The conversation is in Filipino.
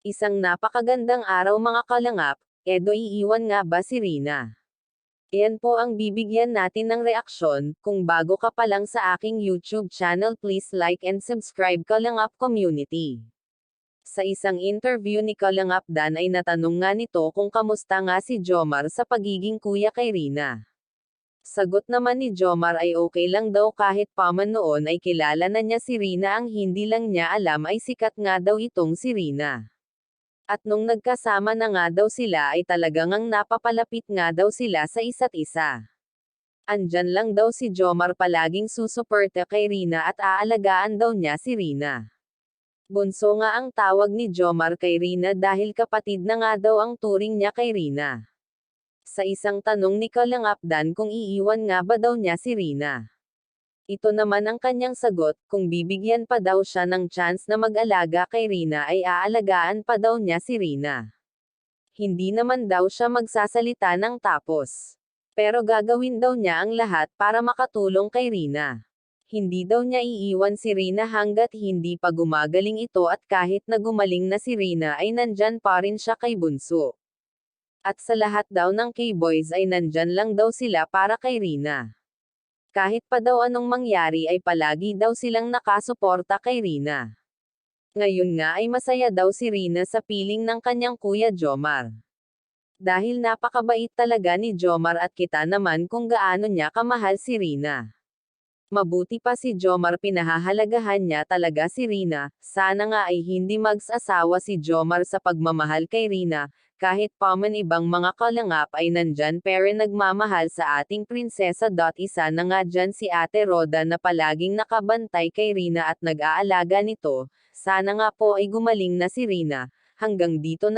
Isang napakagandang araw mga kalangap, edo iiwan nga ba si Rina? Iyan po ang bibigyan natin ng reaksyon. Kung bago ka pa lang sa aking YouTube channel, please like and subscribe Kalangap Community. Sa isang interview ni Kalangap Dan ay natanong nga nito kung kamusta nga si Jomar sa pagiging kuya kay Rina. Sagot naman ni Jomar ay okay lang daw kahit pa man noon ay kilala na niya si Rina, ang hindi lang niya alam ay sikat nga daw itong si Rina. At nung nagkasama na nga daw sila ay talagang ang napapalapit nga daw sila sa isa't isa. Andyan lang daw si Jomar palaging susuporta kay Rina at aalagaan daw niya si Rina. Bunso nga ang tawag ni Jomar kay Rina dahil kapatid na nga daw ang turing niya kay Rina. Sa isang tanong ni Kalangap Dan kung iiwan nga ba daw niya si Rina, ito naman ang kanyang sagot, kung bibigyan pa daw siya ng chance na mag-alaga kay Rina ay aalagaan pa daw niya si Rina. Hindi naman daw siya magsasalita ng tapos. Pero gagawin daw niya ang lahat para makatulong kay Rina. Hindi daw niya iiwan si Rina hanggat hindi pa gumagaling ito, at kahit na gumaling na si Rina ay nandyan pa rin siya kay Bunso. At sa lahat daw ng K-boys ay nandyan lang daw sila para kay Rina. Kahit pa daw anong mangyari ay palagi daw silang nakasuporta kay Rina. Ngayon nga ay masaya daw si Rina sa piling ng kanyang kuya Jomar. Dahil napakabait talaga ni Jomar at kita naman kung gaano niya kamahal si Rina. Mabuti pa si Jomar, pinahahalagahan niya talaga si Rina. Sana nga ay hindi mag-asawa si Jomar sa pagmamahal kay Rina, kahit pa man ibang mga kalangap ay nandyan pero nagmamahal sa ating prinsesa. Isa na nga dyan si Ate Roda na palaging nakabantay kay Rina at nag-aalaga nito. Sana nga po ay gumaling na si Rina. Hanggang dito na